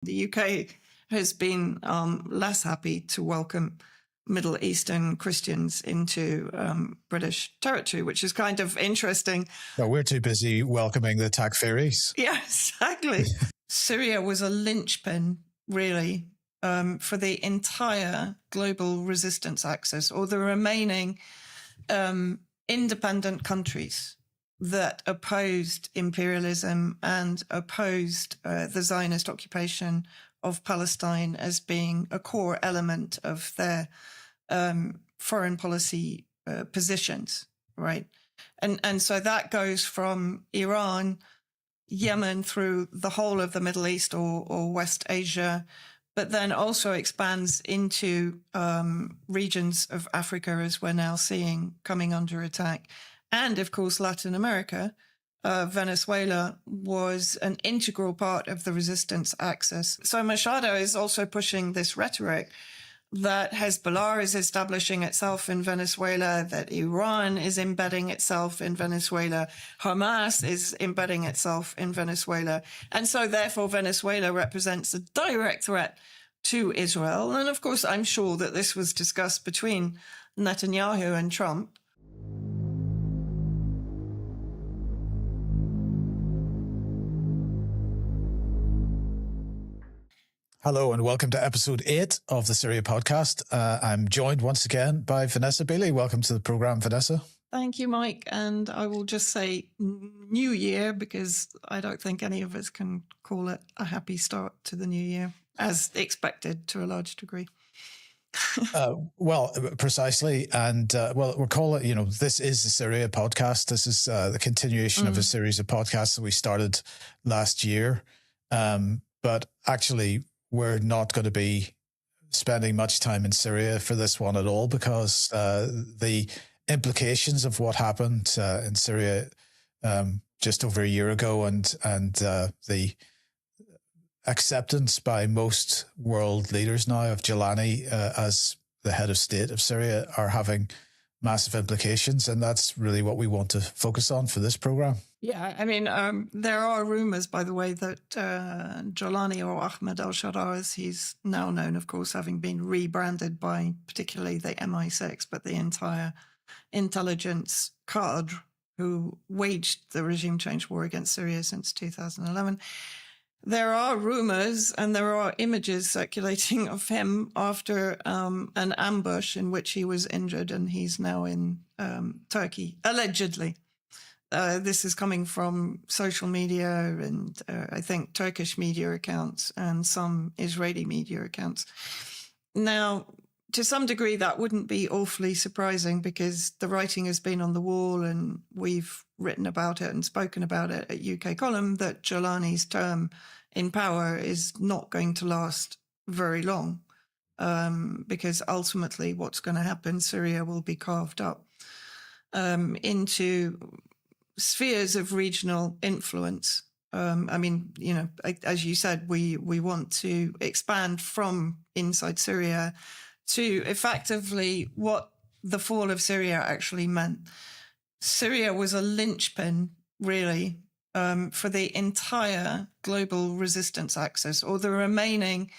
The UK has been less happy to welcome Middle Eastern Christians into British territory, which is kind of interesting. No, we're too busy welcoming the Takfiris. Yeah, exactly. Syria was a linchpin, really, for the entire global resistance axis, or the remaining independent countries that opposed imperialism and opposed the Zionist occupation of Palestine as being a core element of their foreign policy positions, right? And so that goes from Iran, Yemen, through the whole of the Middle East or West Asia, but then also expands into regions of Africa, as we're now seeing coming under attack. And of course, Latin America. Venezuela was an integral part of the resistance axis. So Machado is also pushing this rhetoric that Hezbollah is establishing itself in Venezuela, that Iran is embedding itself in Venezuela, Hamas is embedding itself in Venezuela. And so therefore Venezuela represents a direct threat to Israel. And of course, I'm sure that this was discussed between Netanyahu and Trump. Hello and welcome to episode 8 of the Syria podcast. I'm joined once again by Vanessa Bailey. Welcome to the program, Vanessa. Thank you, Mike. And I will just say New Year, because I don't think any of us can call it a happy start to the new year, as expected to a large degree. Well, precisely. And we'll call it, this is the Syria podcast. This is the continuation of a series of podcasts that we started last year. But actually, we're not going to be spending much time in Syria for this one at all, because the implications of what happened in Syria just over a year ago and the acceptance by most world leaders now of Jilani as the head of state of Syria are having massive implications. And that's really what we want to focus on for this program. Yeah, I mean, there are rumors, by the way, that Jolani, or Ahmed al-Sharaa, as he's now known, of course, having been rebranded by particularly the MI6, but the entire intelligence cadre who waged the regime change war against Syria since 2011. There are rumors and there are images circulating of him after an ambush in which he was injured, and he's now in Turkey, allegedly. This is coming from social media and I think Turkish media accounts and some Israeli media accounts. Now, to some degree, that wouldn't be awfully surprising, because the writing has been on the wall and we've written about it and spoken about it at UK Column, that Jolani's term in power is not going to last very long, because ultimately what's going to happen, Syria will be carved up into spheres of regional influence. I mean, as you said, we want to expand from inside Syria to effectively what the fall of Syria actually meant. Syria was a linchpin, really, for the entire global resistance axis, or the remaining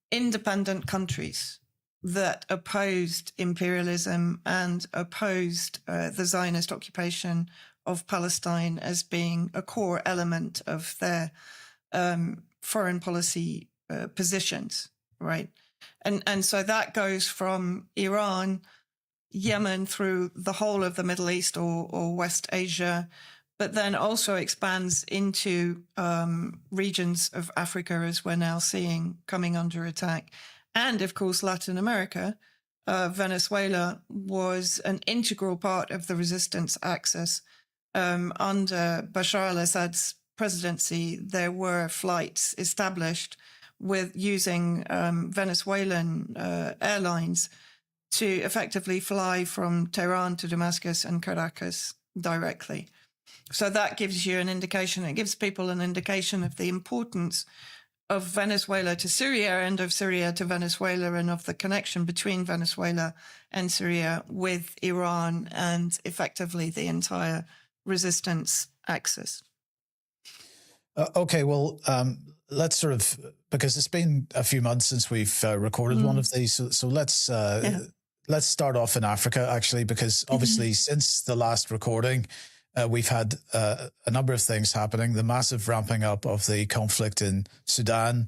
independent countries that opposed imperialism and opposed the Zionist occupation of Palestine as being a core element of their foreign policy positions, right? And so that goes from Iran, Yemen, through the whole of the Middle East or West Asia, but then also expands into regions of Africa, as we're now seeing coming under attack. And of course, Latin America. Venezuela was an integral part of the resistance axis. Under Bashar al-Assad's presidency, there were flights established with using Venezuelan airlines to effectively fly from Tehran to Damascus and Caracas directly. So that gives you an indication, it gives people an indication of the importance of Venezuela to Syria and of Syria to Venezuela, and of the connection between Venezuela and Syria with Iran and effectively the entire resistance axis. Okay, well, let's sort of, because it's been a few months since we've recorded one of these, so let's start off in Africa, actually, because obviously since the last recording, we've had a number of things happening. The massive ramping up of the conflict in Sudan.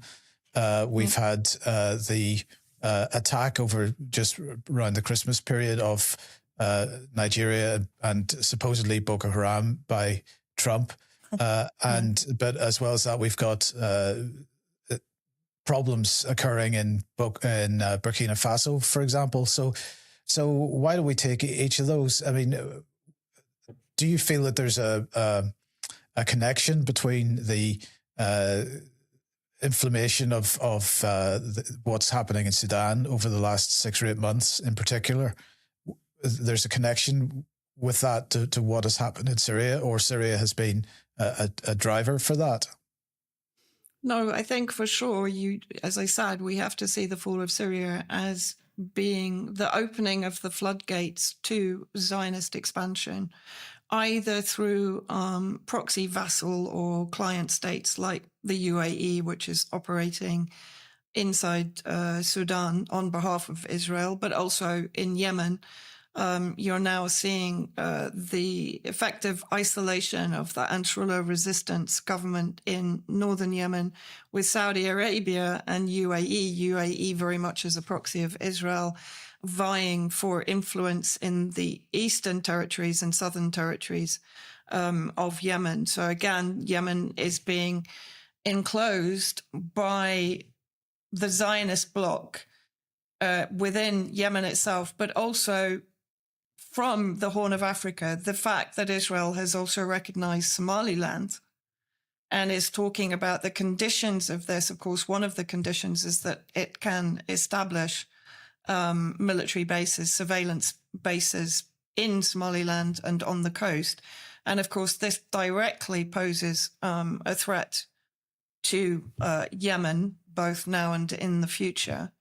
We've had the attack over just around the Christmas period of Nigeria and supposedly Boko Haram by Trump. But as well as that, we've got problems occurring in Burkina Faso, for example. So why don't we take each of those? I mean, do you feel that there's a connection between the inflammation of what's happening in Sudan over the last 6 or 8 months in particular? There's a connection with that to what has happened in Syria, or Syria has been a driver for that? No, I think for sure, as I said, we have to see the fall of Syria as being the opening of the floodgates to Zionist expansion, either through proxy vassal or client states like the UAE, which is operating inside Sudan on behalf of Israel, but also in Yemen. You're now seeing the effective isolation of the Ansarullah resistance government in northern Yemen with Saudi Arabia and UAE very much as a proxy of Israel, vying for influence in the eastern territories and southern territories of Yemen. So again, Yemen is being enclosed by the Zionist bloc within Yemen itself, but also from the Horn of Africa, the fact that Israel has also recognized Somaliland and is talking about the conditions of this. Of course, one of the conditions is that it can establish military bases, surveillance bases in Somaliland and on the coast. And of course, this directly poses a threat to Yemen, both now and in the future.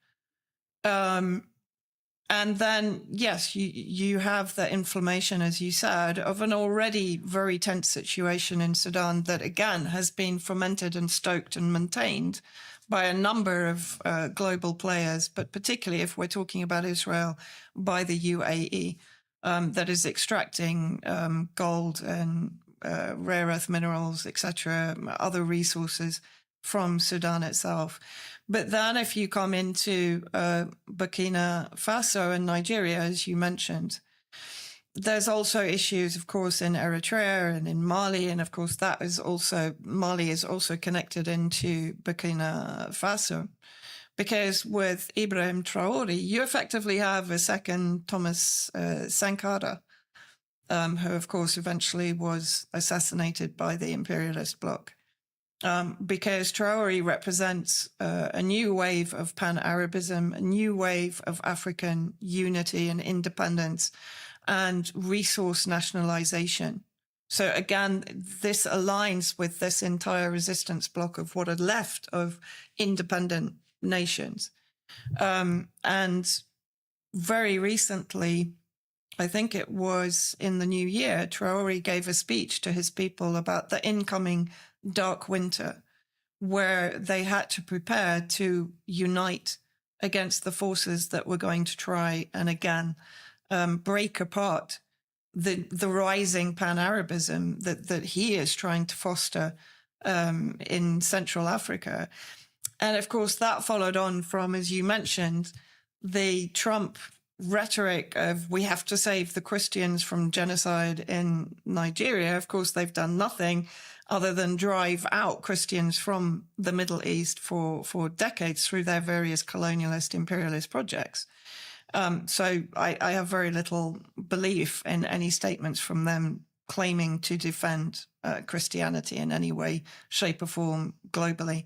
And then, yes, you have the inflammation, as you said, of an already very tense situation in Sudan that, again, has been fomented and stoked and maintained by a number of global players, but particularly if we're talking about Israel, by the UAE, that is extracting gold and rare earth minerals, etc., other resources from Sudan itself. But then if you come into Burkina Faso and Nigeria, as you mentioned, there's also issues, of course, in Eritrea and in Mali. And of course, Mali is also connected into Burkina Faso. Because with Ibrahim Traore, you effectively have a second Thomas Sankara, who, of course, eventually was assassinated by the Imperialist bloc. Because Traore represents a new wave of pan-Arabism, a new wave of African unity and independence and resource nationalization. So again, this aligns with this entire resistance bloc of what are left of independent nations. And very recently, I think it was in the new year, Traore gave a speech to his people about the incoming dark winter, where they had to prepare to unite against the forces that were going to try and again break apart the rising pan-Arabism that he is trying to foster in Central Africa. And of course, that followed on from, as you mentioned, the Trump rhetoric of we have to save the Christians from genocide in Nigeria. Of course, they've done nothing other than drive out Christians from the Middle East for decades through their various colonialist, imperialist projects. So I have very little belief in any statements from them claiming to defend Christianity in any way, shape or form globally.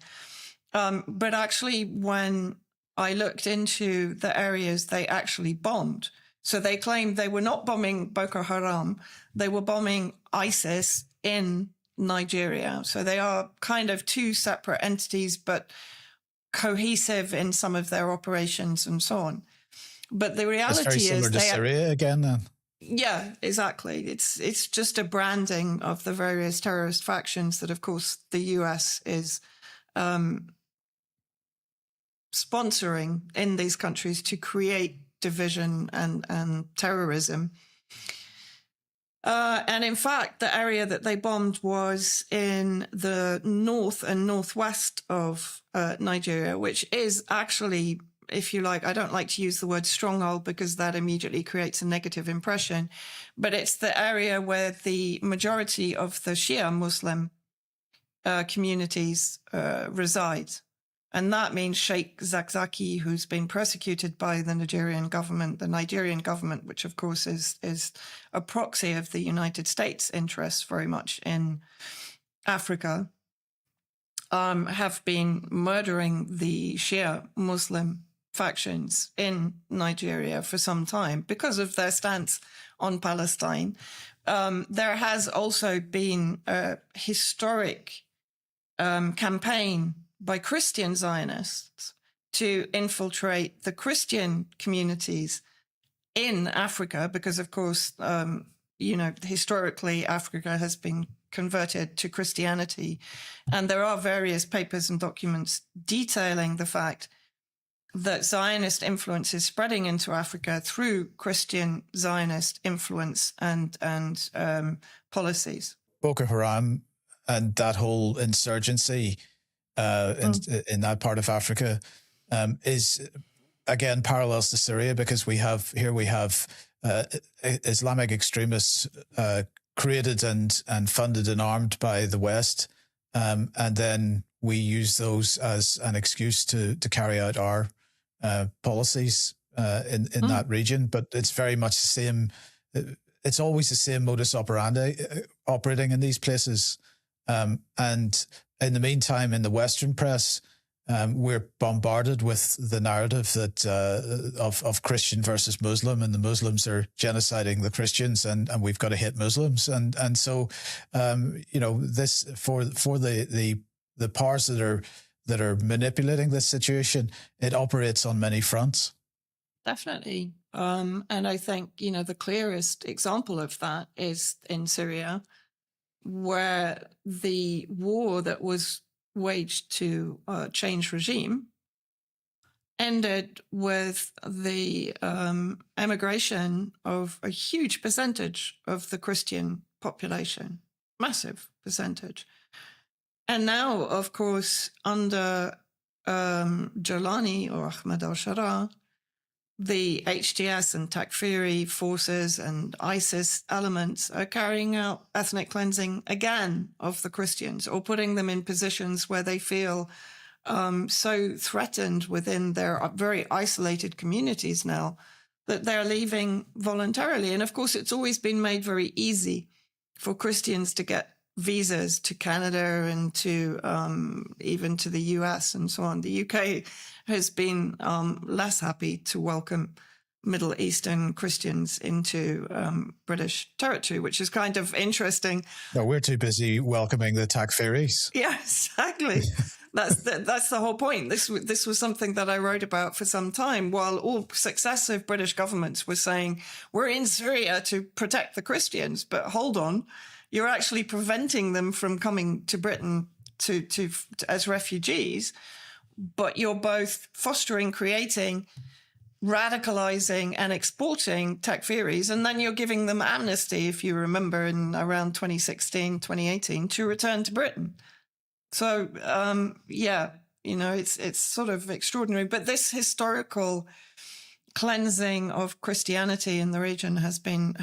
But actually, when I looked into the areas they actually bombed, so they claimed they were not bombing Boko Haram, they were bombing ISIS in Nigeria. So they are kind of two separate entities, but cohesive in some of their operations and so on. But the reality very similar is to Syria again, then. Yeah, exactly. It's just a branding of the various terrorist factions that, of course, the US is sponsoring in these countries to create division and terrorism. And in fact, the area that they bombed was in the north and northwest of Nigeria, which is actually, if you like, I don't like to use the word stronghold because that immediately creates a negative impression, but it's the area where the majority of the Shia Muslim communities reside. And that means Sheikh Zakzaki, who's been persecuted by the Nigerian government, which of course is a proxy of the United States interests very much in Africa, have been murdering the Shia Muslim factions in Nigeria for some time because of their stance on Palestine. There has also been a historic campaign by Christian Zionists to infiltrate the Christian communities in Africa, because of course, historically Africa has been converted to Christianity. And there are various papers and documents detailing the fact that Zionist influence is spreading into Africa through Christian Zionist influence and policies. Boko Haram and that whole insurgency in that part of Africa is, again, parallels to Syria, because we have Islamic extremists created and funded and armed by the West, and then we use those as an excuse to carry out our policies in that region. But it's very much the same. It's always the same modus operandi operating in these places. And in the meantime, in the Western press, we're bombarded with the narrative that of Christian versus Muslim, and the Muslims are genociding the Christians, and we've got to hit Muslims, and so this for the powers that are manipulating this situation, it operates on many fronts. Definitely, and I think the clearest example of that is in Syria, where the war that was waged to change regime ended with the emigration of a huge percentage of the Christian population, massive percentage. And now, of course, under Jolani or Ahmed al-Sharaa, the HTS and Takfiri forces and ISIS elements are carrying out ethnic cleansing again of the Christians, or putting them in positions where they feel so threatened within their very isolated communities now that they're leaving voluntarily. And of course, it's always been made very easy for Christians to get visas to Canada and to even to the US and so on. The UK has been less happy to welcome Middle Eastern Christians into British territory, which is kind of interesting. No, we're too busy welcoming the Takfiris. Yeah, exactly. That's the whole point. This was something that I wrote about for some time, while all successive British governments were saying, we're in Syria to protect the Christians, but hold on, you're actually preventing them from coming to Britain to as refugees, but you're both fostering, creating, radicalizing and exporting Takfiris, and then you're giving them amnesty, if you remember, in around 2016, 2018, to return to Britain. So, it's sort of extraordinary. But this historical cleansing of Christianity in the region has been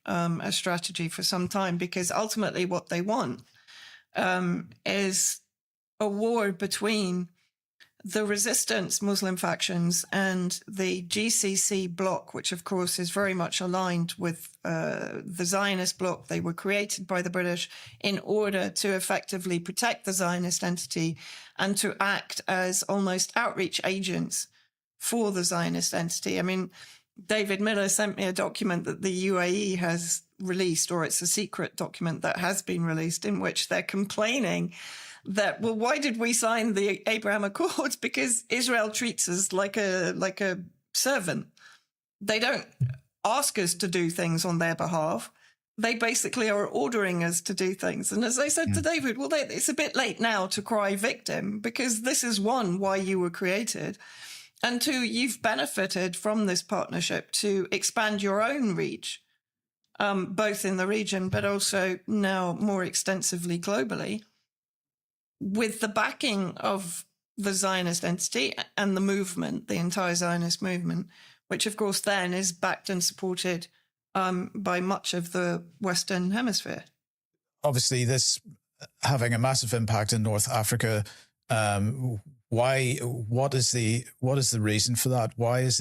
a strategy for some time, because ultimately what they want is a war between the resistance Muslim factions and the GCC bloc, which of course is very much aligned with the Zionist bloc. They were created by the British in order to effectively protect the Zionist entity and to act as almost outreach agents for the Zionist entity. I mean, David Miller sent me a document that the UAE has released, or it's a secret document that has been released, in which they're complaining that, well, why did we sign the Abraham Accords? Because Israel treats us like a servant. They don't ask us to do things on their behalf. they basically are ordering us to do things. And as I said to David, well, it's a bit late now to cry victim, because this is one, why you were created. And two, you've benefited from this partnership to expand your own reach, both in the region, but also now more extensively globally, with the backing of the Zionist entity and the movement, the entire Zionist movement, which of course then is backed and supported by much of the Western Hemisphere. Obviously, this having a massive impact in North Africa. Why? What is the reason for that? Why is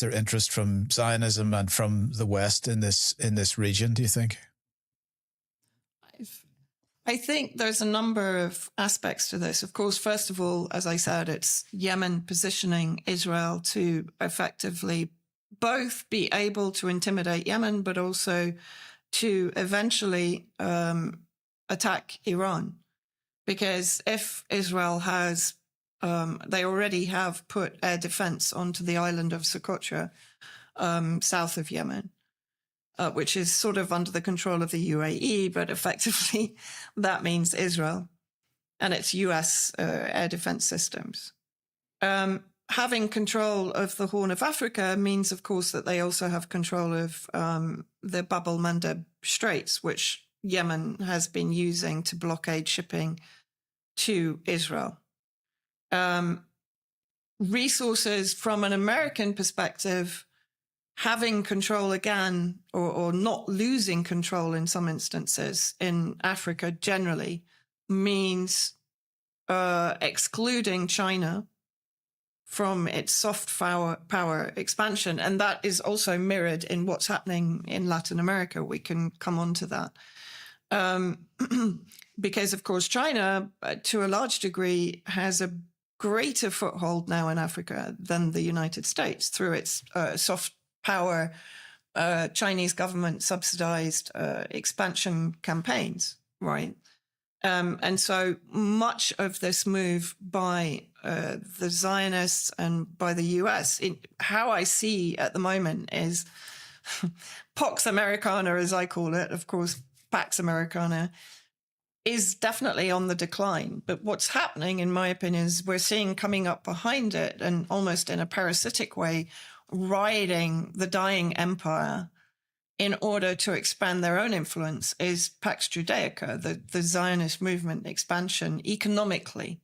there interest from Zionism and from the West in this region, do you think? I think there's a number of aspects to this. Of course, first of all, as I said, it's Yemen positioning Israel to effectively both be able to intimidate Yemen, but also to eventually attack Iran. Because if Israel has, they already have put air defense onto the island of Socotra, south of Yemen, which is sort of under the control of the UAE, but effectively that means Israel and its US air defense systems. Having control of the Horn of Africa means, of course, that they also have control of the Bab el-Mandeb Straits, which Yemen has been using to blockade shipping to Israel. Resources from an American perspective, having control again, or not losing control in some instances in Africa generally, means excluding China from its soft power expansion. And that is also mirrored in what's happening in Latin America. We can come on to that. Because, of course, China, to a large degree, has a greater foothold now in Africa than the United States through its soft power, Chinese government subsidized expansion campaigns, right? And so much of this move by the Zionists and by the US, how I see at the moment is Pax Americana, as I call it, of course, Pax Americana, is definitely on the decline. But what's happening, in my opinion, is we're seeing coming up behind it and almost in a parasitic way, riding the dying empire in order to expand their own influence, is Pax Judaica, the Zionist movement expansion economically.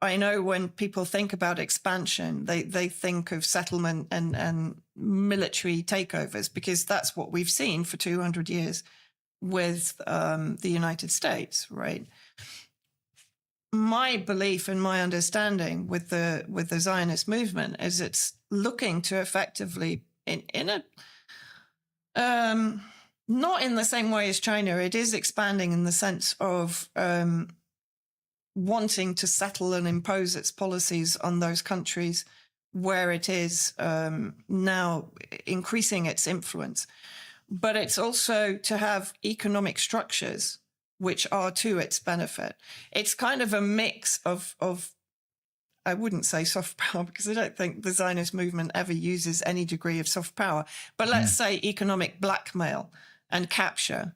I know when people think about expansion, they think of settlement and military takeovers, because that's what we've seen for 200 years with the United States, right? My belief and my understanding with the Zionist movement is it's looking to effectively, in a not in the same way as China, it is expanding in the sense of wanting to settle and impose its policies on those countries where it is now increasing its influence. But it's also to have economic structures which are to its benefit. It's kind of a mix of I wouldn't say soft power, because I don't think the Zionist movement ever uses any degree of soft power, but let's say economic blackmail and capture,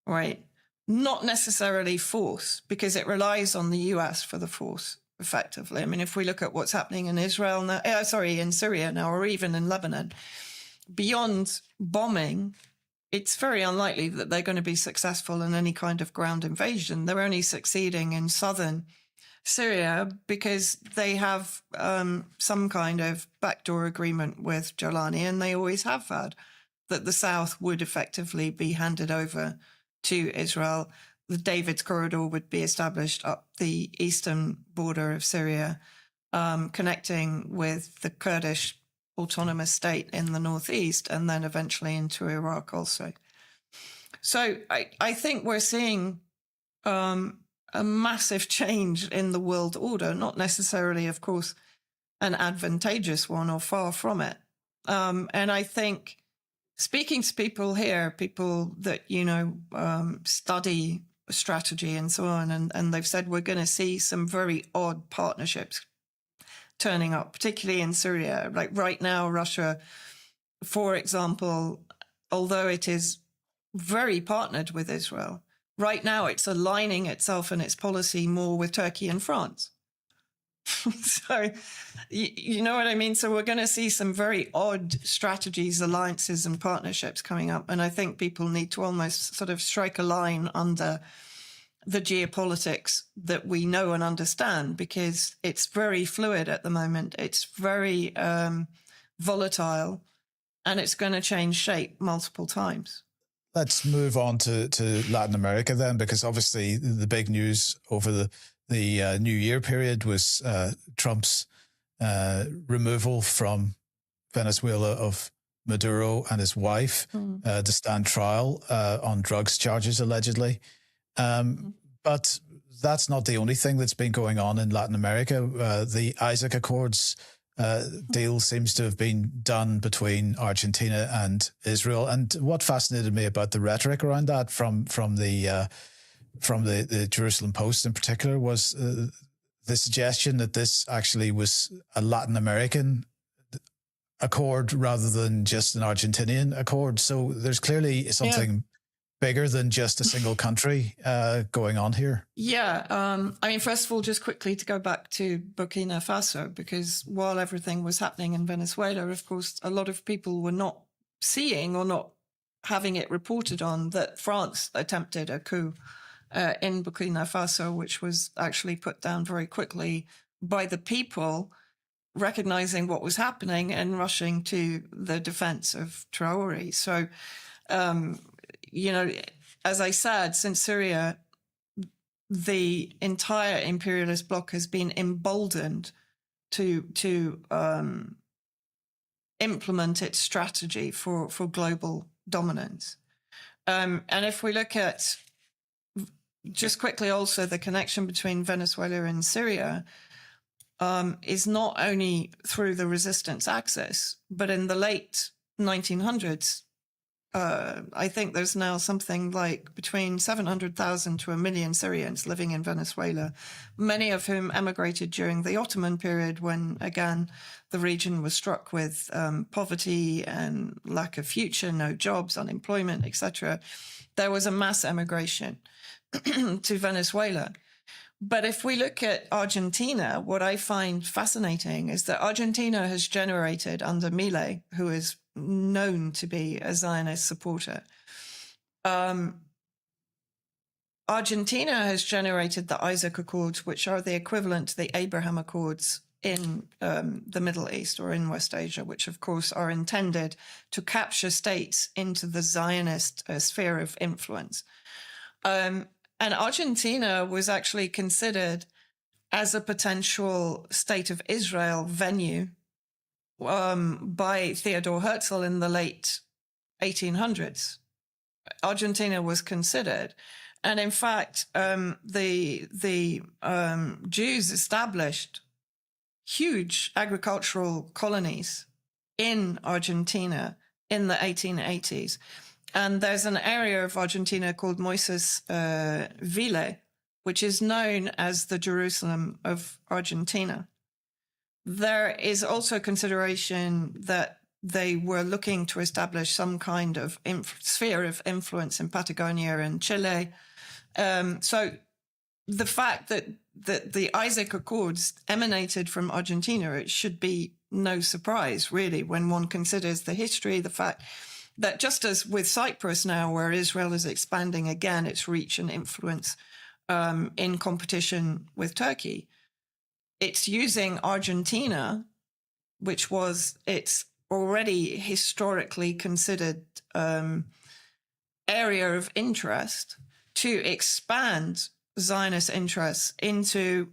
right? Not necessarily force, because it relies on the US for the force, effectively. I mean, if we look at what's happening in Israel now, in Syria now, or even in Lebanon, beyond bombing, it's very unlikely that they're going to be successful in any kind of ground invasion. They're only succeeding in southern Syria because they have some kind of backdoor agreement with Jolani, and they always have had, that the south would effectively be handed over to Israel. The David's Corridor would be established up the eastern border of Syria, connecting with the Kurdish autonomous state in the northeast, and then eventually into Iraq also. So I think we're seeing a massive change in the world order, not necessarily, of course, an advantageous one, or far from it. And I think, speaking to people here, people that, study strategy and so on, and they've said we're going to see some very odd partnerships turning up, particularly in Syria. Like right now, Russia, for example, although it is very partnered with Israel. Right now, it's aligning itself and its policy more with Turkey and France. So, you know what I mean? So we're going to see some very odd strategies, alliances, and partnerships coming up. And I think people need to almost sort of strike a line under the geopolitics that we know and understand, because it's very fluid at the moment. It's very volatile, and it's going to change shape multiple times. Let's move on to Latin America then, because obviously the big news over the New Year period was Trump's removal from Venezuela of Maduro and his wife to stand trial on drugs charges, allegedly. But that's not the only thing that's been going on in Latin America. The Isaac Accords deal seems to have been done between Argentina and Israel. And what fascinated me about the rhetoric around that from the Jerusalem Post in particular was the suggestion that this actually was a Latin American accord rather than just an Argentinian accord. So there's clearly something bigger than just a single country going on here. Yeah. I mean, first of all, just quickly to go back to Burkina Faso, because while everything was happening in Venezuela, of course, a lot of people were not seeing or not having it reported on that France attempted a coup in Burkina Faso, which was actually put down very quickly by the people recognizing what was happening and rushing to the defense of Traore. So, as I said, since Syria, the entire imperialist bloc has been emboldened to implement its strategy for global dominance. And if we look at just quickly also the connection between Venezuela and Syria, is not only through the resistance axis, but in the late 1900s, I think there's now something like between 700,000 to 1 million Syrians living in Venezuela, many of whom emigrated during the Ottoman period when, again, the region was struck with poverty and lack of future, no jobs, unemployment, etc. There was a mass emigration to Venezuela. But if we look at Argentina, what I find fascinating is that Argentina has generated under Milei, who is known to be a Zionist supporter, Argentina has generated the Isaac Accords, which are the equivalent to the Abraham Accords in the Middle East or in West Asia, which of course are intended to capture states into the Zionist sphere of influence. And Argentina was actually considered as a potential State of Israel venue by Theodore Herzl in the late 1800s. Argentina was considered. And in fact, the Jews established huge agricultural colonies in Argentina in the 1880s. And there's an area of Argentina called Moises Ville, which is known as the Jerusalem of Argentina. There is also consideration that they were looking to establish some kind of sphere of influence in Patagonia and Chile. So the fact that the Isaac Accords emanated from Argentina, it should be no surprise, really, when one considers the history, the fact that just as with Cyprus now, where Israel is expanding again its reach and influence in competition with Turkey, it's using Argentina, which was its already historically considered area of interest, to expand Zionist interests into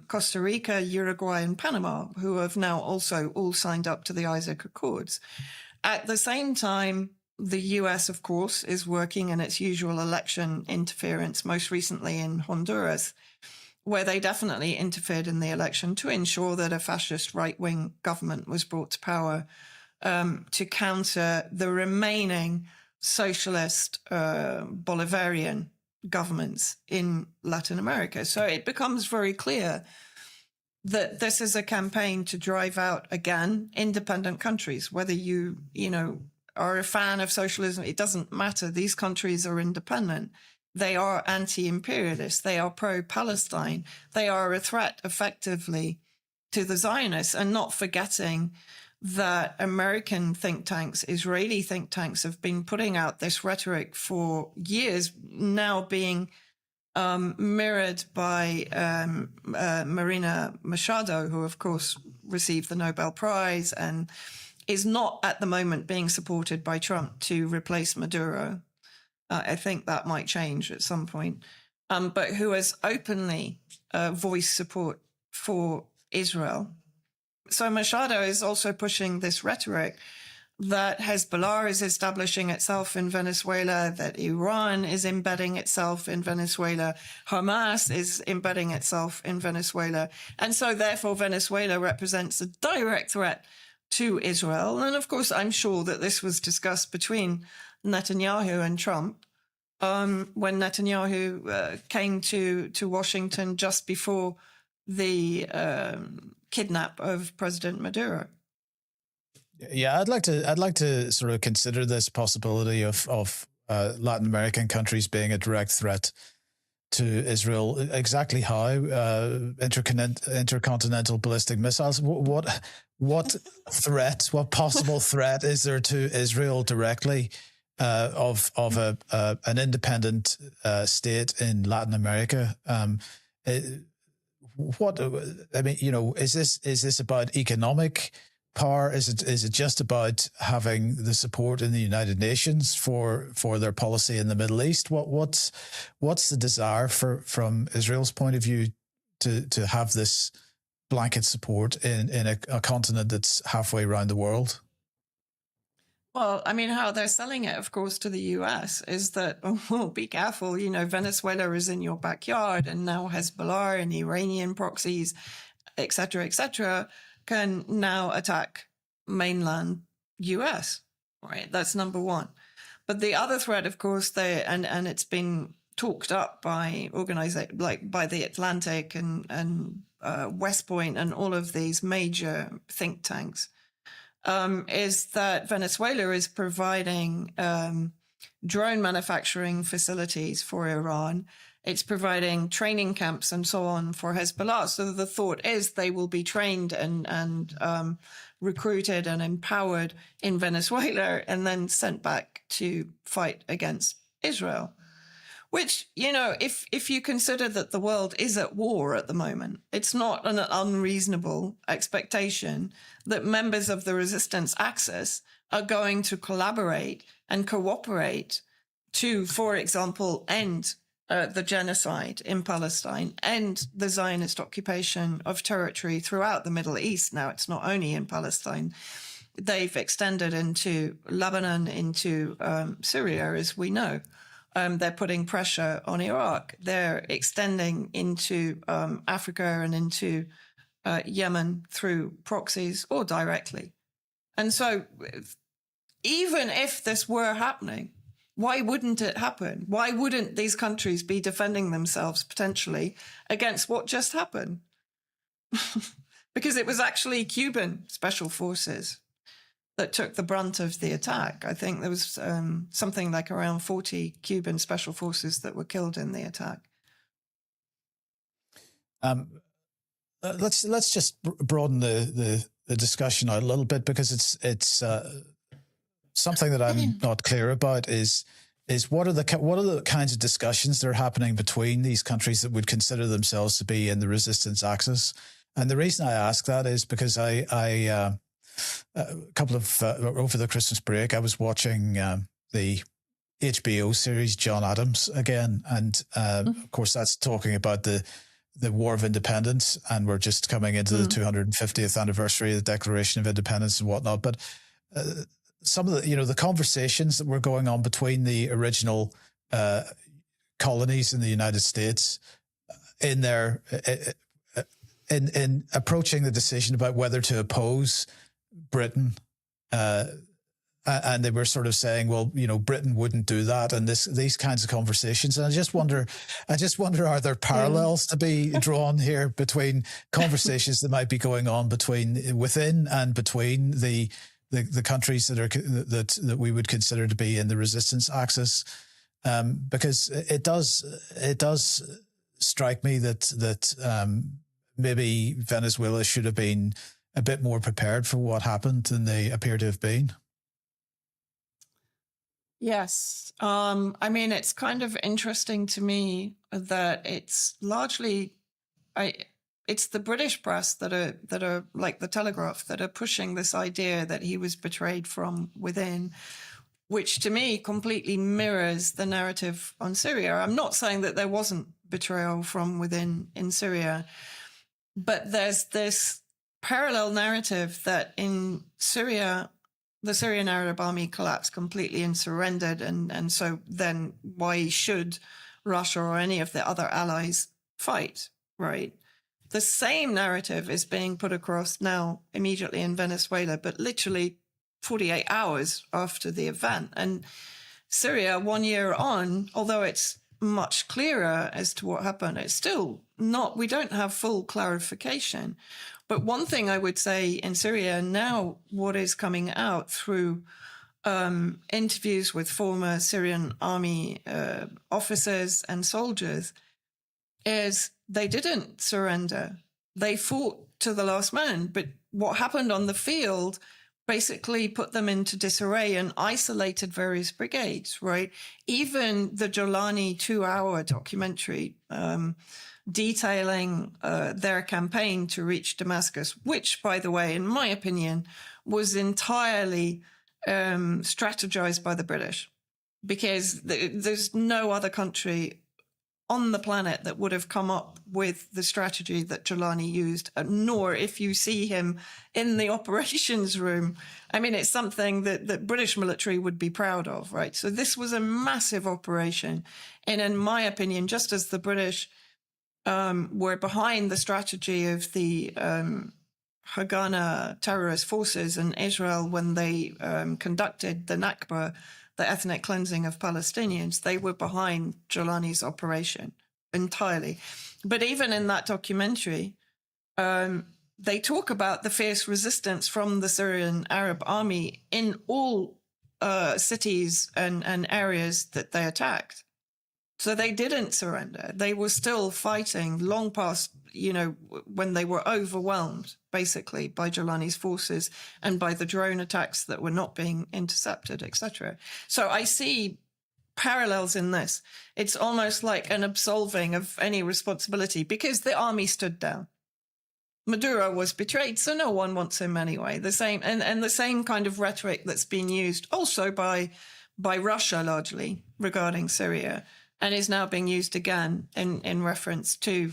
Costa Rica, Uruguay, and Panama, who have now also all signed up to the Isaac Accords. At the same time, the US, of course, is working in its usual election interference, most recently in Honduras, where they definitely interfered in the election to ensure that a fascist right-wing government was brought to power to counter the remaining socialist Bolivarian governments in Latin America. So it becomes very clear that this is a campaign to drive out, again, independent countries, whether you are a fan of socialism, it doesn't matter. These countries are independent. They are anti-imperialist. They are pro-Palestine. They are a threat, effectively, to the Zionists, and not forgetting that American think tanks, Israeli think tanks have been putting out this rhetoric for years, now being mirrored by Marina Machado, who, of course, received the Nobel Prize and is not at the moment being supported by Trump to replace Maduro. I think that might change at some point, but who has openly voiced support for Israel. So Machado is also pushing this rhetoric that Hezbollah is establishing itself in Venezuela, that Iran is embedding itself in Venezuela, Hamas is embedding itself in Venezuela. And so therefore Venezuela represents a direct threat to Israel. And of course, I'm sure that this was discussed between Netanyahu and Trump when Netanyahu came to Washington just before the kidnap of President Maduro. Yeah, I'd like to sort of consider this possibility of Latin American countries being a direct threat to Israel. Exactly how intercontinental ballistic missiles? What threat? What possible threat is there to Israel directly of an independent state in Latin America? What I mean, is this about economic power? Is it just about having the support in the United Nations for their policy in the Middle East? What's the desire from Israel's point of view to have this blanket support in a continent that's halfway around the world? Well, I mean, how they're selling it, of course, to the US is that, oh, be careful, Venezuela is in your backyard, and now Hezbollah and Iranian proxies, et cetera, can now attack mainland US, right? That's number one. But the other threat, of course, and it's been talked up by organizations like by the Atlantic and West Point and all of these major think tanks, is that Venezuela is providing drone manufacturing facilities for Iran. It's providing training camps and so on for Hezbollah. So the thought is they will be trained and recruited and empowered in Venezuela and then sent back to fight against Israel. Which, if you consider that the world is at war at the moment, it's not an unreasonable expectation that members of the resistance axis are going to collaborate and cooperate to, for example, end the genocide in Palestine, end the Zionist occupation of territory throughout the Middle East. Now, it's not only in Palestine. They've extended into Lebanon, into Syria, as we know. They're putting pressure on Iraq. They're extending into Africa and into Yemen through proxies or directly. And so even if this were happening, why wouldn't it happen? Why wouldn't these countries be defending themselves potentially against what just happened? Because it was actually Cuban special forces that took the brunt of the attack. I think there was something like around 40 Cuban special forces that were killed in the attack. Let's just broaden the discussion out a little bit, because it's something that I'm not clear about is what are the kinds of discussions that are happening between these countries that would consider themselves to be in the resistance axis. And the reason I ask that is because I a couple of over the Christmas break, I was watching the HBO series John Adams again, and of course that's talking about the War of Independence, and we're just coming into the 250th anniversary of the Declaration of Independence and whatnot. But some of the the conversations that were going on between the original colonies in the United States in their in approaching the decision about whether to oppose Britain, and they were sort of saying, well, Britain wouldn't do that, and these kinds of conversations. And I just wonder, are there parallels to be drawn here between conversations that might be going on within and between the the countries that we would consider to be in the resistance axis, because it does strike me that maybe Venezuela should have been a bit more prepared for what happened than they appear to have been. Yes. I mean, it's kind of interesting to me that it's largely, it's the British press that are like the Telegraph that are pushing this idea that he was betrayed from within, which to me completely mirrors the narrative on Syria. I'm not saying that there wasn't betrayal from within in Syria, but there's this parallel narrative that in Syria, the Syrian Arab army collapsed completely and surrendered. And so then why should Russia or any of the other allies fight, right? The same narrative is being put across now immediately in Venezuela, but literally 48 hours after the event. And Syria, 1 year on, although it's much clearer as to what happened, it's still not, we don't have full clarification. But one thing I would say in Syria now, what is coming out through interviews with former Syrian army officers and soldiers is they didn't surrender. They fought to the last man. But what happened on the field basically put them into disarray and isolated various brigades, right? Even the Jolani 2-hour documentary detailing their campaign to reach Damascus, which, by the way, in my opinion, was entirely strategized by the British, because there's no other country on the planet that would have come up with the strategy that Jolani used, nor if you see him in the operations room. I mean, it's something that the British military would be proud of, right? So this was a massive operation. And in my opinion, just as the British were behind the strategy of the Haganah terrorist forces in Israel when they conducted the Nakba, the ethnic cleansing of Palestinians, they were behind Jolani's operation entirely. But even in that documentary, they talk about the fierce resistance from the Syrian Arab army in all cities and areas that they attacked. So they didn't surrender. They were still fighting long past, when they were overwhelmed, basically, by Jolani's forces and by the drone attacks that were not being intercepted, etc. So I see parallels in this. It's almost like an absolving of any responsibility because the army stood down. Maduro was betrayed, so no one wants him anyway. The same and the same kind of rhetoric that's been used also by Russia largely regarding Syria, and is now being used again in reference to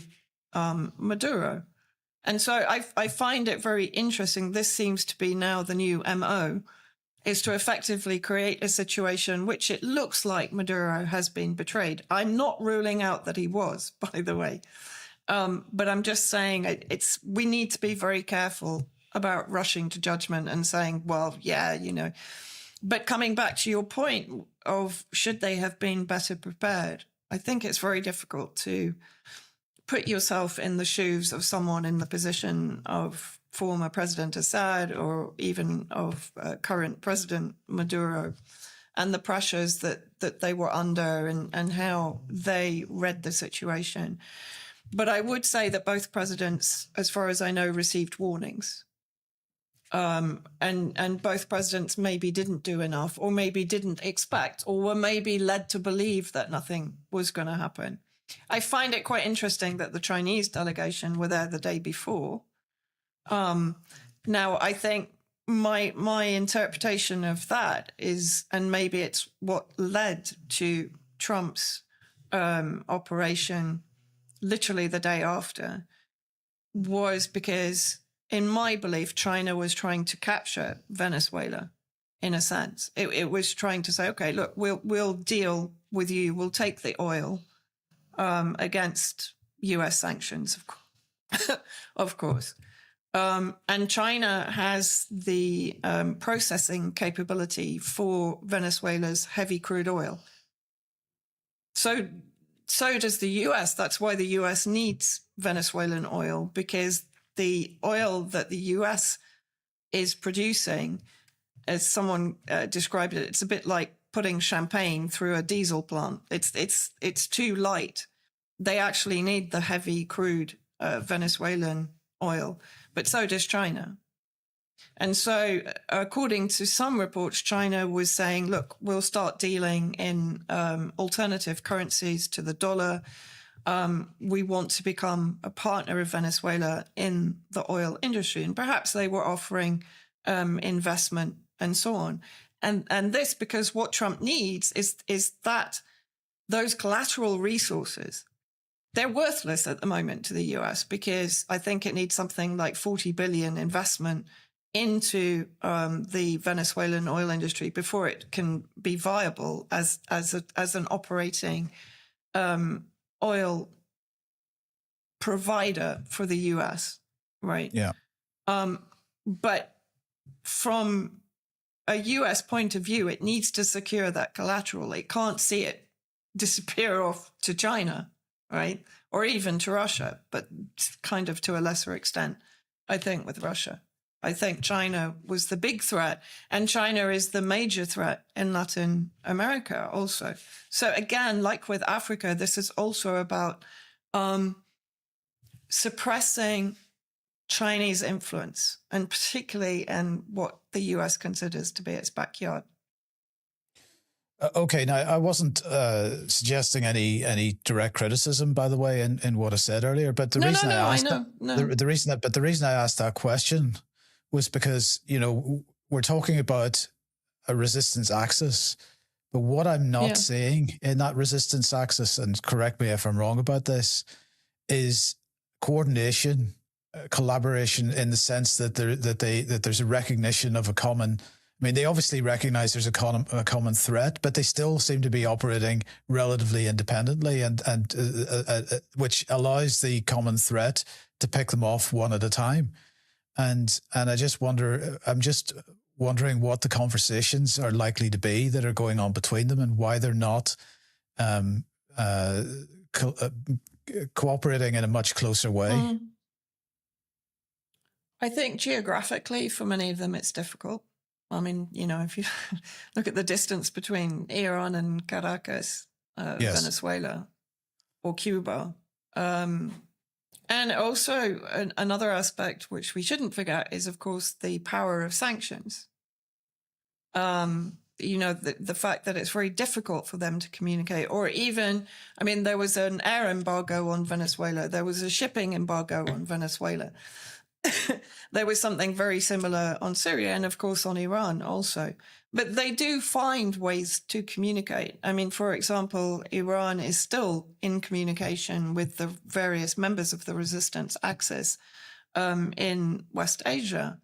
Maduro. And so I find it very interesting. This seems to be now the new MO, is to effectively create a situation which it looks like Maduro has been betrayed. I'm not ruling out that he was, by the way. But I'm just saying we need to be very careful about rushing to judgment and saying, well, yeah, But coming back to your point of should they have been better prepared, I think it's very difficult to put yourself in the shoes of someone in the position of former President Assad or even of current President Maduro and the pressures that they were under and how they read the situation. But I would say that both presidents, as far as I know, received warnings. And both presidents maybe didn't do enough or maybe didn't expect or were maybe led to believe that nothing was going to happen. I find it quite interesting that the Chinese delegation were there the day before. Now, I think my interpretation of that is, and maybe it's what led to Trump's operation literally the day after, was because, in my belief, China was trying to capture Venezuela, in a sense. It was trying to say, okay, look, we'll deal with you. We'll take the oil against U.S. sanctions, of course. And China has the processing capability for Venezuela's heavy crude oil. So does the U.S. That's why the U.S. needs Venezuelan oil, because the oil that the U.S. is producing as someone described it, it's a bit like putting champagne through a diesel plant. It's too light. They actually need the heavy crude Venezuelan oil, but so does China. And so, according to some reports, China was saying, look, we'll start dealing in alternative currencies to the dollar. We want to become a partner of Venezuela in the oil industry. And perhaps they were offering investment and so on. And this, because what Trump needs is that those collateral resources, they're worthless at the moment to the US, because I think it needs something like 40 billion investment into the Venezuelan oil industry before it can be viable as an operating oil provider for the US, right? Yeah. But from a US point of view, it needs to secure that collateral. It can't see it disappear off to China, right? Or even to Russia, but kind of to a lesser extent, I think, with Russia. I think China was the big threat, and China is the major threat in Latin America also. So again, like with Africa, this is also about suppressing Chinese influence, and particularly in what the US considers to be its backyard. Okay, now I wasn't suggesting any direct criticism, by the way, in what I said earlier. But the reason I asked that question was because, you know, we're talking about a resistance axis, but what I'm not seeing in that resistance axis, and correct me if I'm wrong about this, is coordination, collaboration, in the sense that there's a recognition of a common. I mean, they obviously recognize there's a common threat, but they still seem to be operating relatively independently, and which allows the common threat to pick them off one at a time. And I just wonder, I'm just wondering what the conversations are likely to be that are going on between them, and why they're not cooperating in a much closer way. I think geographically, for many of them, it's difficult. I mean, you know, if you look at the distance between Iran and Caracas, Venezuela, or Cuba. And also another aspect which we shouldn't forget is, of course, the power of sanctions. You know, the fact that it's very difficult for them to communicate, or even, I mean, there was an air embargo on Venezuela. There was a shipping embargo on Venezuela. There was something very similar on Syria, and of course on Iran also. But they do find ways to communicate. I mean, for example, Iran is still in communication with the various members of the resistance axis in West Asia.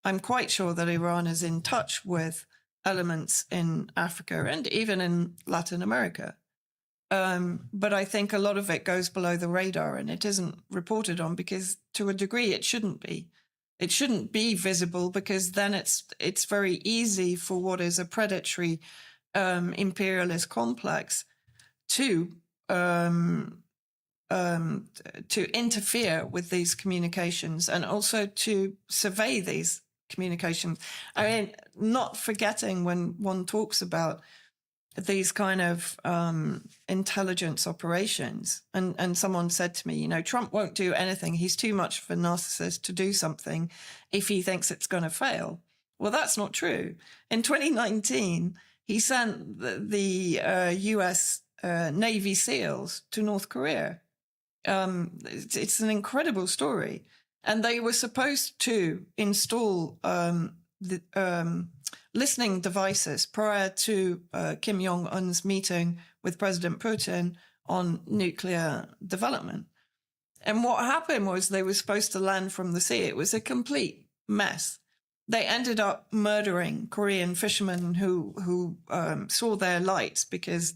I'm quite sure that Iran is in touch with elements in Africa and even in Latin America. But I think a lot of it goes below the radar, and it isn't reported on because, to a degree, it shouldn't be. It shouldn't be visible, because then it's very easy for what is a predatory imperialist complex to interfere with these communications, and also to survey these communications. I mean, not forgetting when one talks about these kind of intelligence operations. And someone said to me, you know, Trump won't do anything. He's too much of a narcissist to do something if he thinks it's going to fail. Well, that's not true. In 2019, he sent the US Navy SEALs to North Korea. It's an incredible story. And they were supposed to install listening devices prior to Kim Jong-un's meeting with President Putin on nuclear development. And what happened was they were supposed to land from the sea. It was a complete mess. They ended up murdering Korean fishermen who saw their lights, because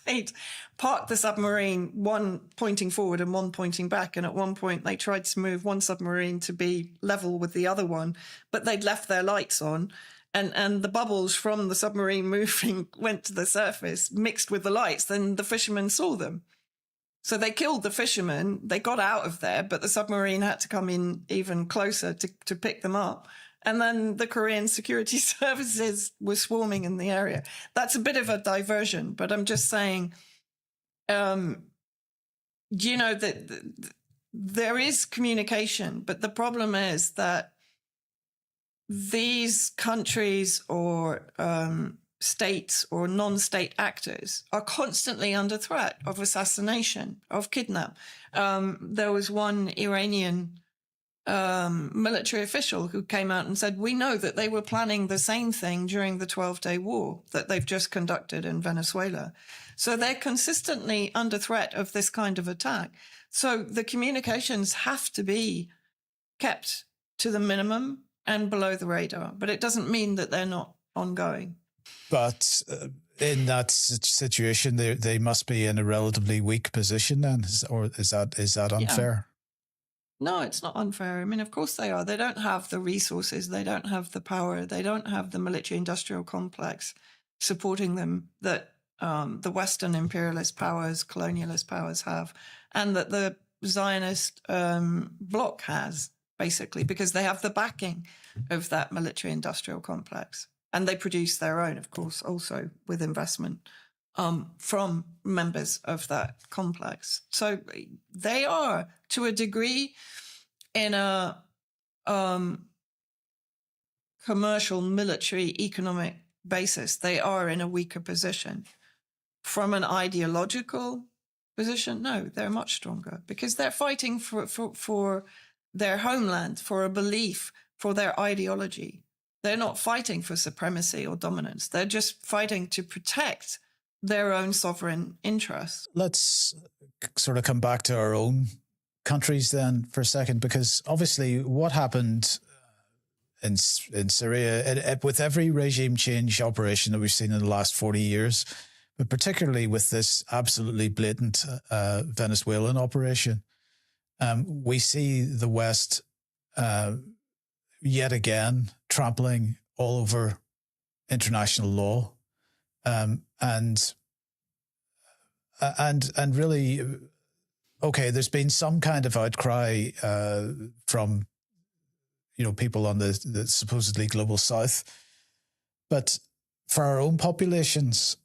they'd parked the submarine, one pointing forward and one pointing back. And at one point they tried to move one submarine to be level with the other one, but they'd left their lights on. And the bubbles from the submarine moving went to the surface, mixed with the lights. Then the fishermen saw them. So they killed the fishermen. They got out of there, but the submarine had to come in even closer to pick them up. And then the Korean security services were swarming in the area. That's a bit of a diversion, but I'm just saying, that there is communication, but the problem is that these countries or states or non-state actors are constantly under threat of assassination, of kidnap. There was one Iranian military official who came out and said, we know that they were planning the same thing during the 12-day war that they've just conducted in Venezuela. So they're consistently under threat of this kind of attack. So the communications have to be kept to the minimum and below the radar, but it doesn't mean that they're not ongoing. But in that situation, they must be in a relatively weak position then, or is that unfair? Yeah. No, it's not unfair. I mean, of course they are. They don't have the resources. They don't have the power. They don't have the military-industrial complex supporting them that the Western imperialist powers, colonialist powers have, and that the Zionist bloc has, basically, because they have the backing of that military-industrial complex. And they produce their own, of course, also with investment from members of that complex. So they are, to a degree, in a commercial, military, economic basis, they are in a weaker position. From an ideological position, no, they're much stronger because they're fighting for their homeland, for a belief, for their ideology. They're not fighting for supremacy or dominance. They're just fighting to protect their own sovereign interests. Let's sort of come back to our own countries then for a second, because obviously what happened in Syria, with every regime change operation that we've seen in the last 40 years, but particularly with this absolutely blatant Venezuelan operation, we see the West yet again trampling all over international law, and really, okay, there's been some kind of outcry from people on the supposedly global South, but for our own populations,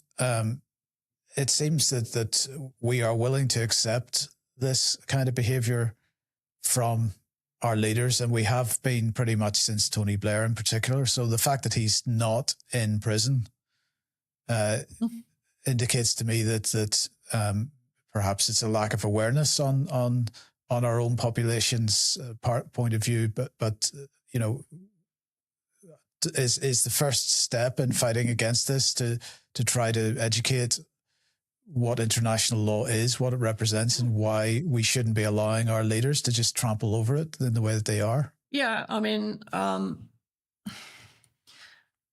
it seems that we are willing to accept this kind of behavior from our leaders, and we have been pretty much since Tony Blair in particular. So the fact that he's not in prison indicates to me that perhaps it's a lack of awareness on our own population's point of view. But is the first step in fighting against this to try to educate what international law is, what it represents, and why we shouldn't be allowing our leaders to just trample over it in the way that they are? Yeah, I mean,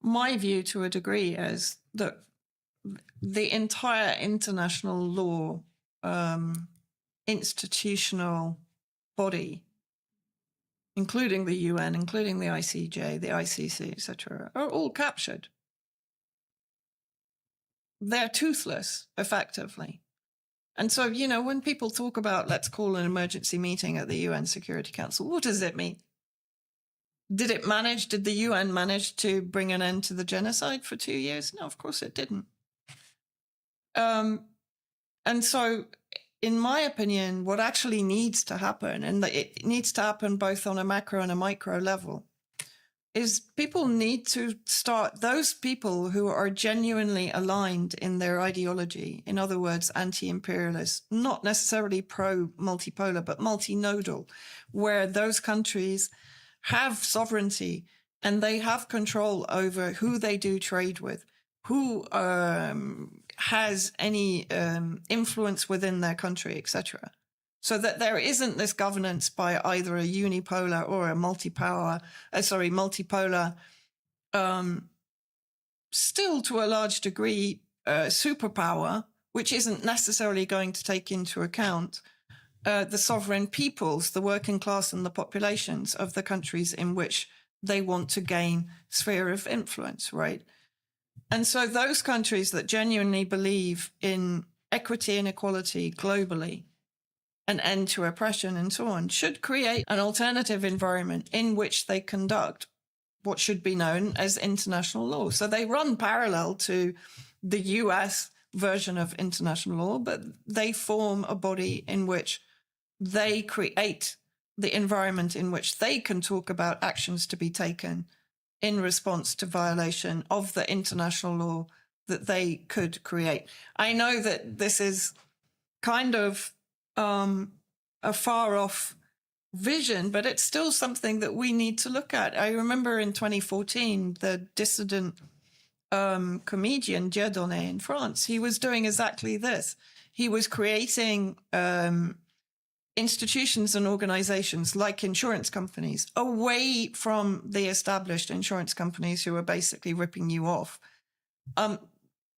my view to a degree is that the entire international law institutional body, including the UN, including the ICJ, the ICC, etc., are all captured. They're toothless, effectively. And so, when people talk about, let's call an emergency meeting at the UN Security Council, what does it mean? Did the UN manage to bring an end to the genocide for 2 years? No, of course it didn't. And so, in my opinion, what actually needs to happen, and it needs to happen both on a macro and a micro level, is people need to start, those people who are genuinely aligned in their ideology, in other words, anti-imperialist, not necessarily pro-multipolar, but multinodal, where those countries have sovereignty and they have control over who they do trade with, who has any influence within their country, etc. So that there isn't this governance by either a unipolar or a multipolar, still to a large degree superpower, which isn't necessarily going to take into account the sovereign peoples, the working class and the populations of the countries in which they want to gain sphere of influence, right? And so those countries that genuinely believe in equity and equality globally, an end to oppression and so on, should create an alternative environment in which they conduct what should be known as international law. So they run parallel to the US version of international law, but they form a body in which they create the environment in which they can talk about actions to be taken in response to violation of the international law that they could create. I know that this is kind of a far off vision, but it's still something that we need to look at. I remember in 2014, the dissident comedian Dieudonné in France, he was doing exactly this. He was creating institutions and organizations like insurance companies away from the established insurance companies who are basically ripping you off.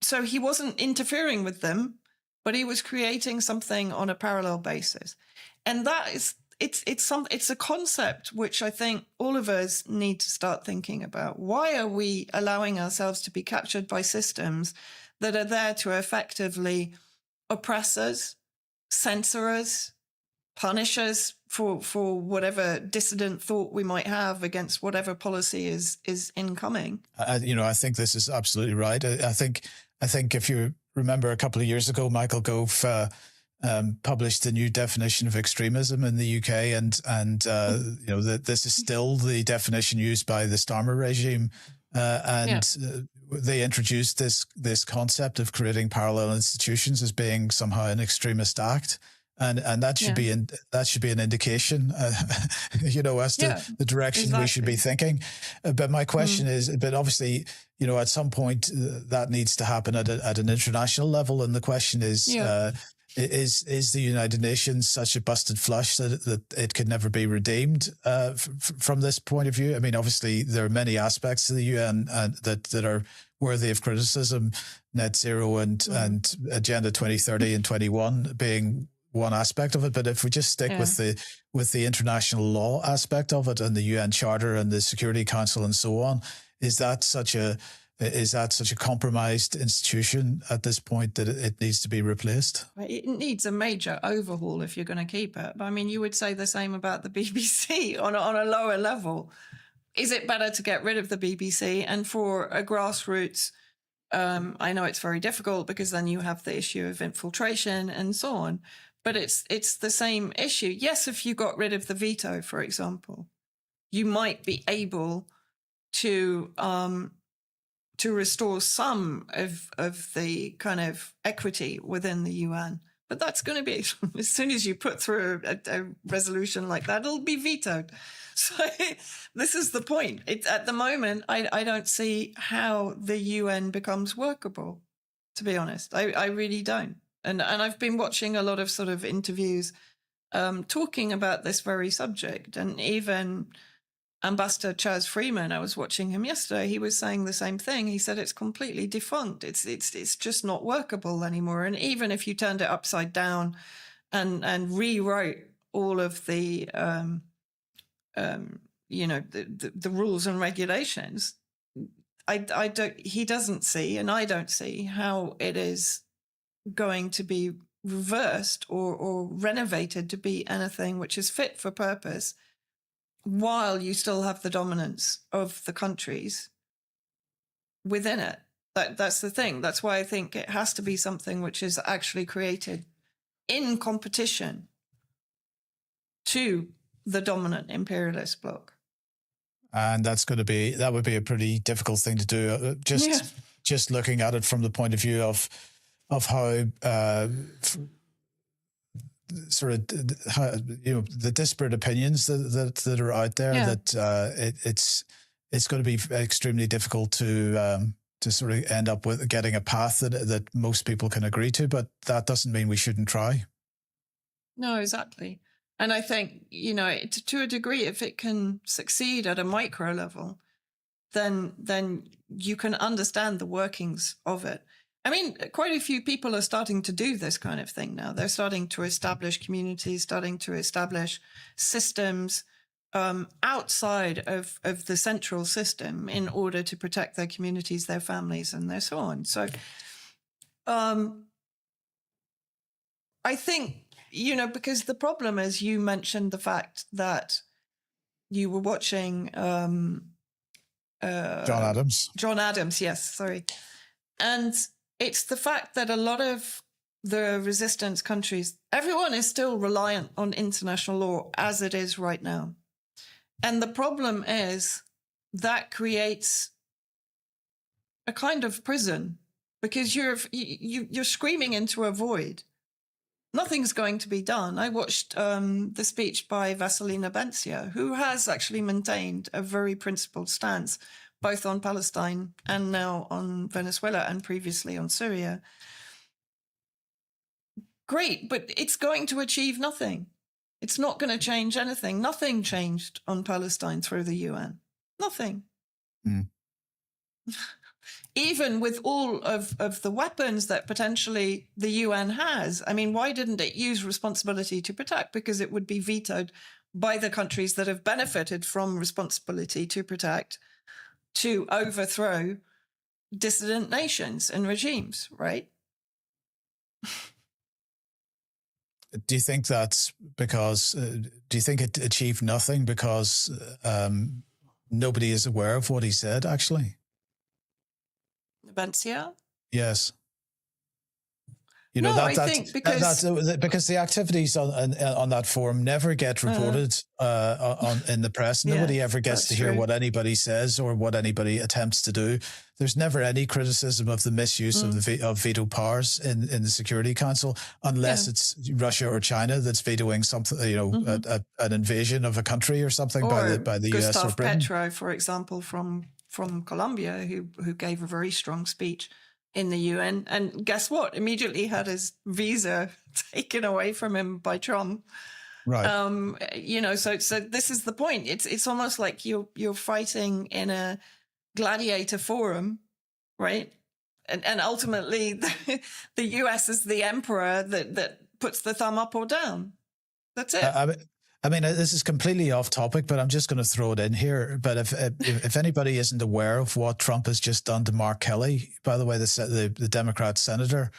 So he wasn't interfering with them, but he was creating something on a parallel basis. And that is, it's a concept which I think all of us need to start thinking about. Why are we allowing ourselves to be captured by systems that are there to effectively oppress us, censor us, punish us for whatever dissident thought we might have against whatever policy is incoming? I think this is absolutely right. I think if you remember a couple of years ago, Michael Gove published the new definition of extremism in the UK, and this is still the definition used by the Starmer regime, they introduced this concept of creating parallel institutions as being somehow an extremist act. And that should be an indication, as to the direction we should be thinking. But my question is, but obviously, at some point that needs to happen at an international level. And the question is, is the United Nations such a busted flush that it could never be redeemed from this point of view? I mean, obviously there are many aspects of the UN that are worthy of criticism, net zero and Agenda 2030 and 21 being one aspect of it. But if we just stick with the international law aspect of it and the UN Charter and the Security Council and so on, is that such a compromised institution at this point that it needs to be replaced? It needs a major overhaul if you're going to keep it. But I mean, you would say the same about the BBC on a lower level. Is it better to get rid of the BBC? And for a grassroots, I know it's very difficult because then you have the issue of infiltration and so on. But it's the same issue. Yes, if you got rid of the veto, for example, you might be able to restore some of the kind of equity within the UN. But that's going to be, as soon as you put through a resolution like that, it'll be vetoed. So this is the point. At the moment, I don't see how the UN becomes workable, to be honest. I really don't. And I've been watching a lot of sort of interviews talking about this very subject. And even Ambassador Chaz Freeman, I was watching him yesterday, he was saying the same thing. He said it's completely defunct. It's just not workable anymore. And even if you turned it upside down and rewrote all of the the rules and regulations, he doesn't see, and I don't see how it is going to be reversed or renovated to be anything which is fit for purpose while you still have the dominance of the countries within it. That's the thing. That's why I think it has to be something which is actually created in competition to the dominant imperialist bloc. And that would be a pretty difficult thing to do. Just looking at it from the point of view of how the disparate opinions that are out there, that it's going to be extremely difficult to sort of end up with getting a path that most people can agree to. But that doesn't mean we shouldn't try. No, exactly. And I think, to a degree, if it can succeed at a micro level, then you can understand the workings of it. I mean, quite a few people are starting to do this kind of thing now. They're starting to establish communities, starting to establish systems outside of the central system in order to protect their communities, their families, and their so on. So I think, because the problem is, you mentioned the fact that you were watching John Adams. John Adams, yes, sorry. And it's the fact that a lot of the resistance countries, everyone is still reliant on international law as it is right now. And the problem is that creates a kind of prison, because you're screaming into a void. Nothing's going to be done. I watched the speech by Vasilina Benzia, who has actually maintained a very principled stance, both on Palestine and now on Venezuela and previously on Syria. Great, but it's going to achieve nothing. It's not going to change anything. Nothing changed on Palestine through the UN. Nothing. Mm. Even with all of the weapons that potentially the UN has. I mean, why didn't it use responsibility to protect? Because it would be vetoed by the countries that have benefited from responsibility to protect to overthrow dissident nations and regimes, right? Do you think that's because, do you think it achieved nothing because nobody is aware of what he said, actually? Benzia? Yes. You No, know, I think because the activities on that forum never get reported in the press. Nobody yeah, ever gets to hear what anybody says or what anybody attempts to do. There's never any criticism of the misuse of veto powers in the Security Council, unless it's Russia or China that's vetoing something, you know, an invasion of a country or something by the US or Gustave Britain. Petro, for example, from Colombia, who gave a very strong speech in the UN, and guess what? Immediately had his visa taken away from him by Trump. Right. You know, so this is the point. It's almost like you're fighting in a gladiator forum, right? And ultimately, the US is the emperor that puts the thumb up or down. That's it. I mean, this is completely off topic, but I'm just going to throw it in here. But if anybody isn't aware of what Trump has just done to Mark Kelly, by the way, the Democrat senator,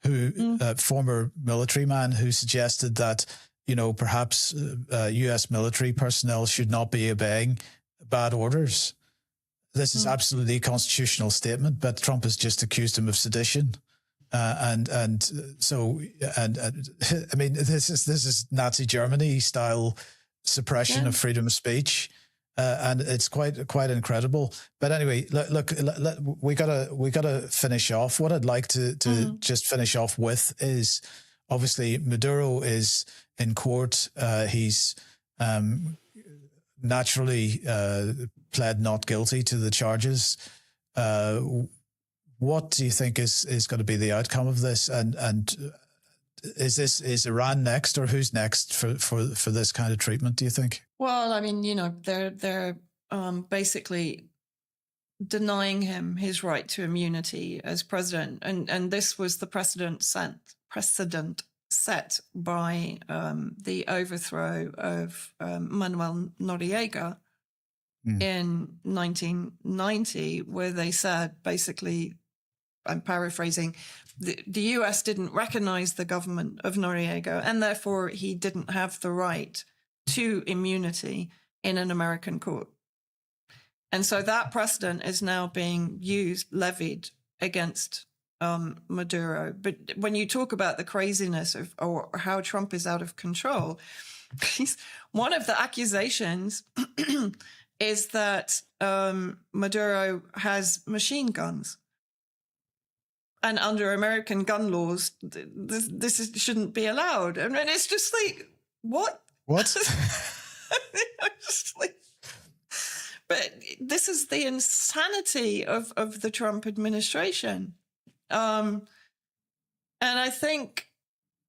who former military man, who suggested that, you know, perhaps U.S. military personnel should not be obeying bad orders. This is absolutely a constitutional statement, but Trump has just accused him of sedition. So I mean, this is Nazi Germany style suppression of freedom of speech, and it's quite incredible. But anyway, look, we gotta finish off. What I'd like to just finish off with is, obviously Maduro is in court. He's naturally pled not guilty to the charges. What do you think is going to be the outcome of this? And is Iran next, or who's next for this kind of treatment, do you think? Well, I mean, you know, they're basically denying him his right to immunity as president, and this was the precedent set by the overthrow of Manuel Noriega in 1990, where they said, basically, I'm paraphrasing, the US didn't recognize the government of Noriega, and therefore he didn't have the right to immunity in an American court. And so that precedent is now being levied against Maduro. But when you talk about the craziness of or how Trump is out of control, one of the accusations is that Maduro has machine guns. And under American gun laws, this shouldn't be allowed. I mean, it's just like, what? What? But this is the insanity of the Trump administration. And I think,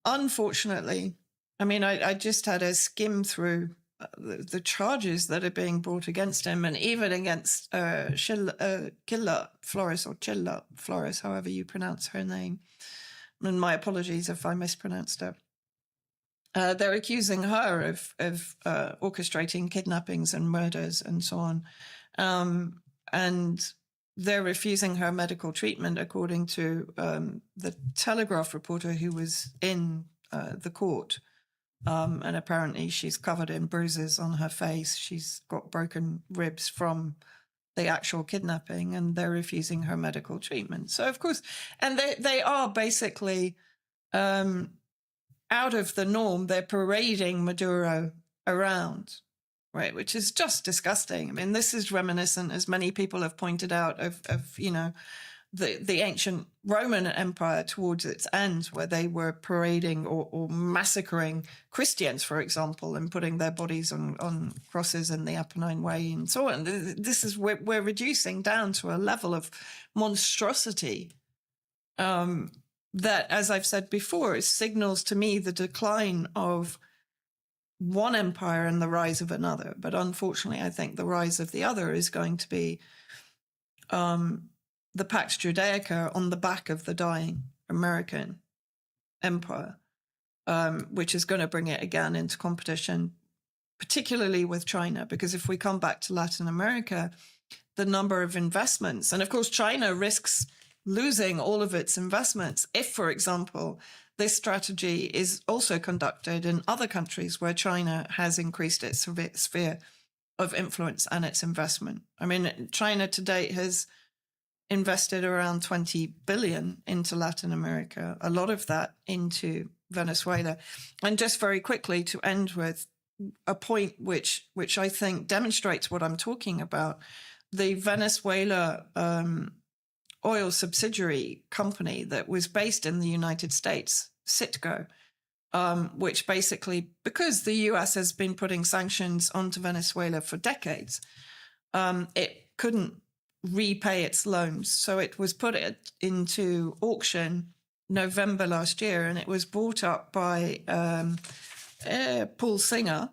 unfortunately, I mean, I just had a skim through the charges that are being brought against him, and even against Chilla Flores, however you pronounce her name. And my apologies if I mispronounced her. They're accusing her of orchestrating kidnappings and murders and so on. And they're refusing her medical treatment, according to the Telegraph reporter who was in the court. And apparently she's covered in bruises on her face. She's got broken ribs from the actual kidnapping, and they're refusing her medical treatment. So, of course, and they are basically out of the norm. They're parading Maduro around, right, which is just disgusting. I mean, this is reminiscent, as many people have pointed out, of the ancient Roman Empire towards its end, where they were parading or massacring Christians, for example, and putting their bodies on crosses in the Apennine Way and so on. This is we're reducing down to a level of monstrosity that, as I've said before, it signals to me the decline of one empire and the rise of another. But unfortunately, I think the rise of the other is going to be the Pax Judaica on the back of the dying American empire, which is going to bring it again into competition, particularly with China. Because if we come back to Latin America, the number of investments, and of course, China risks losing all of its investments if, for example, this strategy is also conducted in other countries where China has increased its sphere of influence and its investment. I mean, China to date has invested around 20 billion into Latin America, a lot of that into Venezuela. And just very quickly to end with a point which I think demonstrates what I'm talking about. The Venezuela oil subsidiary company that was based in the United States, Citgo, which basically, because the US has been putting sanctions onto Venezuela for decades, it couldn't repay its loans. So it was put into auction November last year, and it was bought up by Paul Singer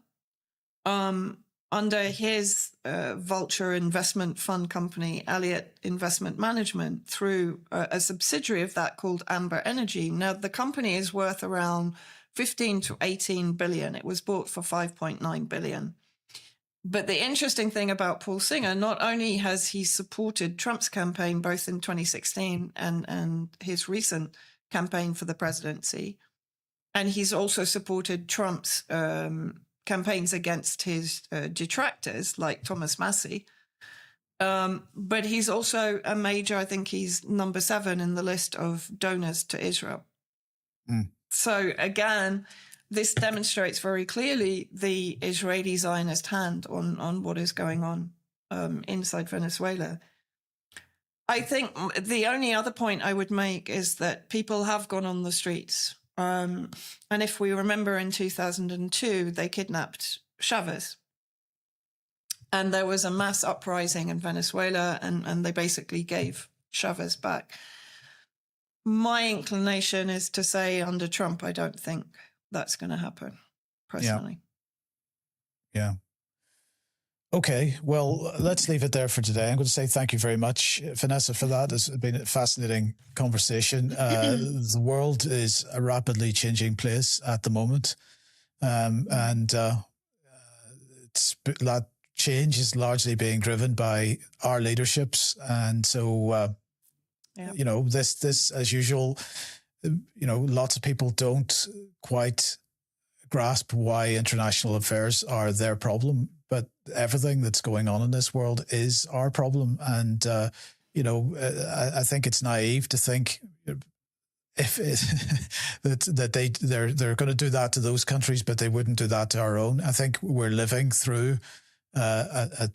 under his vulture investment fund company, Elliott Investment Management, through a subsidiary of that called Amber Energy. Now, the company is worth around 15 to 18 billion. It was bought for 5.9 billion. But the interesting thing about Paul Singer, not only has he supported Trump's campaign both in 2016 and his recent campaign for the presidency, and he's also supported Trump's campaigns against his detractors like Thomas Massie, but he's also a major, I think he's number 7 in the list of donors to Israel. So again, this demonstrates very clearly the Israeli Zionist hand on what is going on inside Venezuela. I think the only other point I would make is that people have gone on the streets. And if we remember, in 2002, they kidnapped Chavez. And there was a mass uprising in Venezuela, and they basically gave Chavez back. My inclination is to say, under Trump, I don't think that's going to happen, personally. Yeah. Okay, well, let's leave it there for today. I'm going to say thank you very much, Vanessa, for that. It's been a fascinating conversation. The world is a rapidly changing place at the moment. That change is largely being driven by our leaderships. And so, this, as usual, lots of people don't quite grasp why international affairs are their problem, but everything that's going on in this world is our problem. And, I think it's naive to think they're going to do that to those countries, but they wouldn't do that to our own. I think we're living through a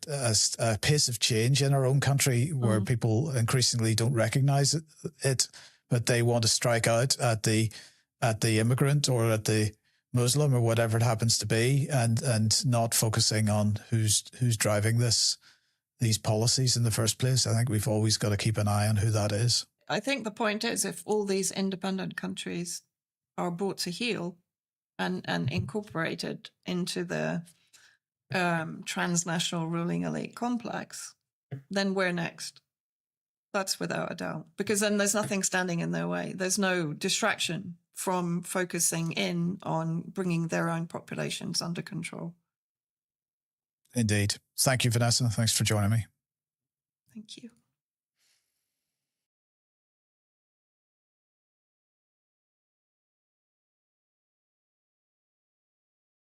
pace of change in our own country where people increasingly don't recognize it, but they want to strike out at the immigrant or at the Muslim or whatever it happens to be, and not focusing on who's driving these policies in the first place. I think we've always got to keep an eye on who that is. I think the point is, if all these independent countries are brought to heel and incorporated into the transnational ruling elite complex, then we're next. That's without a doubt, because then there's nothing standing in their way. There's no distraction from focusing in on bringing their own populations under control. Indeed. Thank you, Vanessa. Thanks for joining me. Thank you.